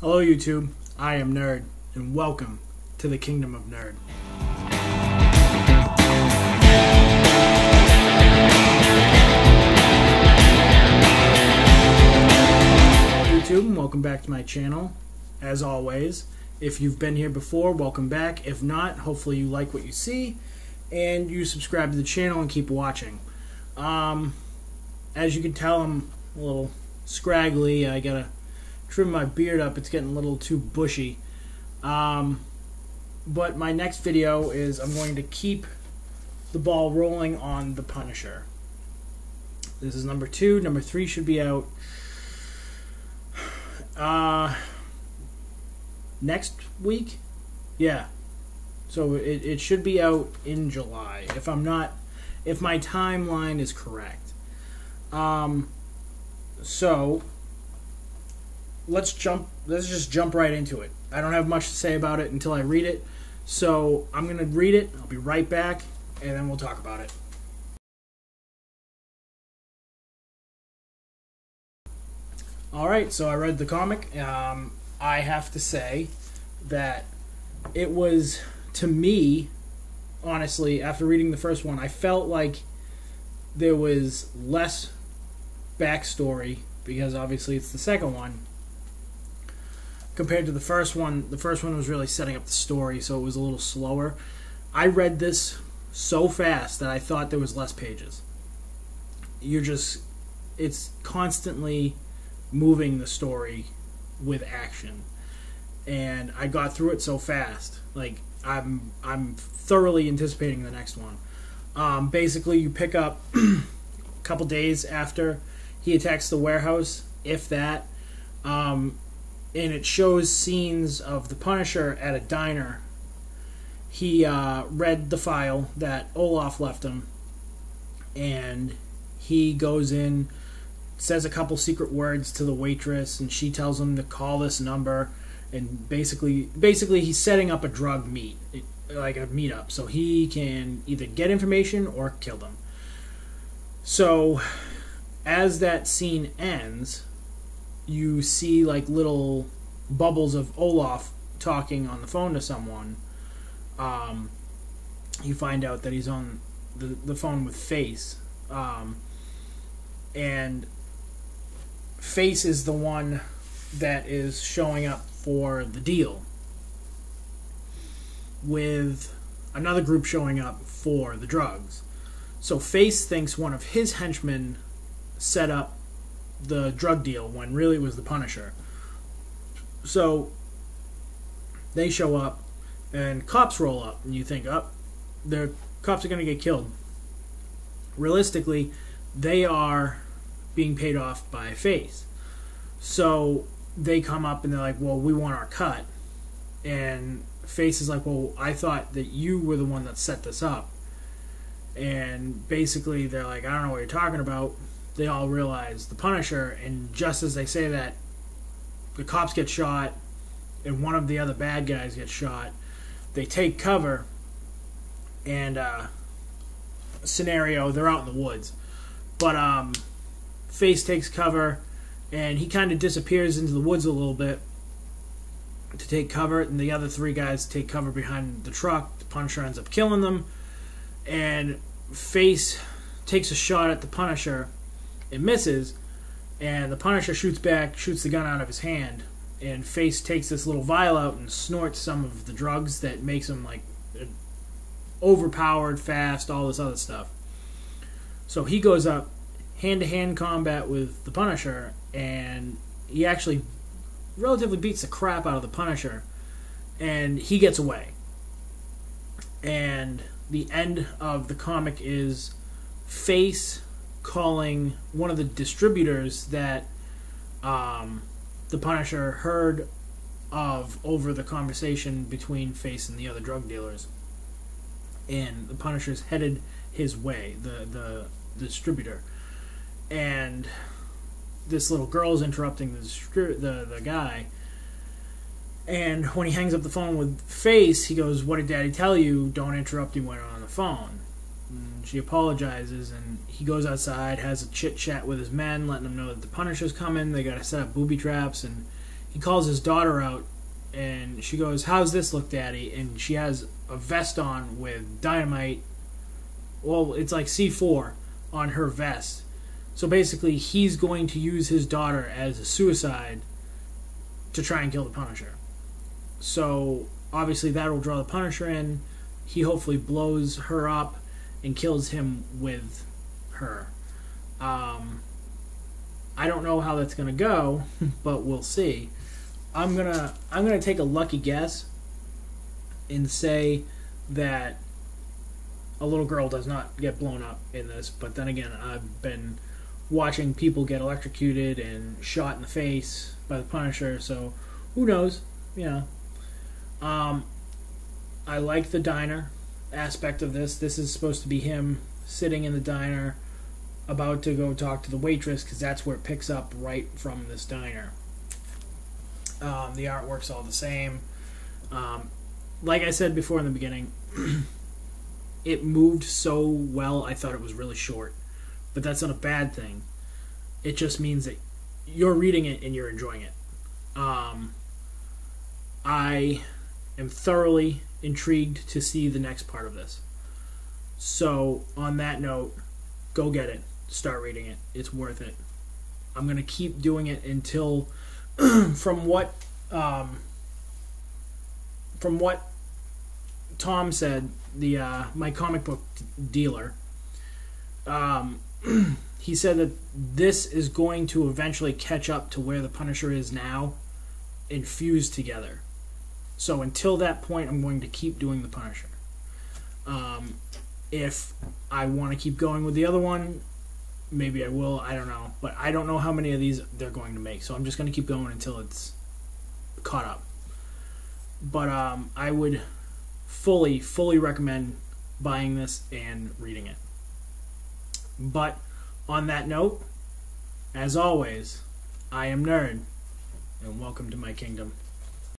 Hello YouTube, I am Nerd, and welcome to the Kingdom of Nerd. Hello YouTube, and welcome back to my channel. As always, if you've been here before, welcome back. If not, hopefully you like what you see, and you subscribe to the channel and keep watching. As you can tell, I'm a little scraggly. I gotta trim my beard up. It's getting a little too bushy. But my next video is I'm going to keep the ball rolling on The Punisher. This is number 2. Number 3 should be out next week. Yeah. So it should be out in July, if my timeline is correct. So let's just jump right into it. I don't have much to say about it until I read it. So I'm going to read it. I'll be right back, and then we'll talk about it. Alright, so I read the comic. I have to say that it was, to me, honestly, after reading the first one, I felt like there was less backstory, because obviously it's the second one, compared to the first one. The first one was really setting up the story, so it was a little slower. I read this so fast that I thought there was less pages. It's constantly moving the story with action, and I got through it so fast. Like, I'm thoroughly anticipating the next one. Basically, you pick up a couple days after he attacks the warehouse, if that. And it shows scenes of the Punisher at a diner. He read the file that Olaf left him, and he goes in, says a couple secret words to the waitress, and she tells him to call this number. And basically he's setting up a drug like a meetup, so he can either get information or kill them. So as that scene ends, you see like little bubbles of Olaf talking on the phone to someone. You find out that he's on the phone with Face. And Face is the one that is showing up for the deal, with another group showing up for the drugs. So Face thinks one of his henchmen set up the drug deal when really it was the Punisher. So they show up, and cops roll up, and you think, the cops are going to get killed. Realistically, they are being paid off by Face. So they come up and they're like, well, we want our cut. And Face is like, well, I thought that you were the one that set this up. And basically they're like, I don't know what you're talking about. They all realize the Punisher, and just as they say that, the cops get shot, and one of the other bad guys gets shot. They take cover, and scenario, they're out in the woods. But Face takes cover, and he kind of disappears into the woods a little bit to take cover, and the other 3 guys take cover behind the truck. The Punisher ends up killing them, and Face takes a shot at the Punisher. It misses, and the Punisher shoots back, shoots the gun out of his hand, and Face takes this little vial out and snorts some of the drugs that makes him like overpowered, fast, all this other stuff. So he goes up, hand-to-hand combat with the Punisher, and he actually relatively beats the crap out of the Punisher, and he gets away. And the end of the comic is Face calling one of the distributors that the Punisher heard of over the conversation between Face and the other drug dealers. And the Punisher's headed his way, the distributor. And this little girl's interrupting the guy. And when he hangs up the phone with Face, he goes, "What did Daddy tell you? Don't interrupt him when on the phone." And she apologizes, and he goes outside, has a chit-chat with his men, letting them know that the Punisher's coming. They got to set up booby traps, and he calls his daughter out, and she goes, "How's this look, Daddy?" And she has a vest on with dynamite. Well, it's like C4 on her vest. So basically, he's going to use his daughter as a suicide to try and kill the Punisher. So obviously that will draw the Punisher in. He hopefully blows her up and kills him with her. I don't know how that's gonna go, but we'll see. I'm gonna take a lucky guess and say that a little girl does not get blown up in this. But then again, I've been watching people get electrocuted and shot in the face by the Punisher, so who knows? You know. I like the diner aspect of this. This is supposed to be him sitting in the diner, about to go talk to the waitress, because that's where it picks up right from this diner. The artwork's all the same. Like I said before in the beginning, it moved so well, I thought it was really short. But that's not a bad thing. It just means that you're reading it and you're enjoying it. I am thoroughly intrigued to see the next part of this. So, on that note, go get it. Start reading it. It's worth it. I'm going to keep doing it until, from what Tom said, my comic book dealer, he said that this is going to eventually catch up to where the Punisher is now and fuse together. So until that point, I'm going to keep doing the Punisher. If I want to keep going with the other one, maybe I will. I don't know. But I don't know how many of these they're going to make. So I'm just going to keep going until it's caught up. But I would fully recommend buying this and reading it. But on that note, as always, I am Nerd, and welcome to my kingdom.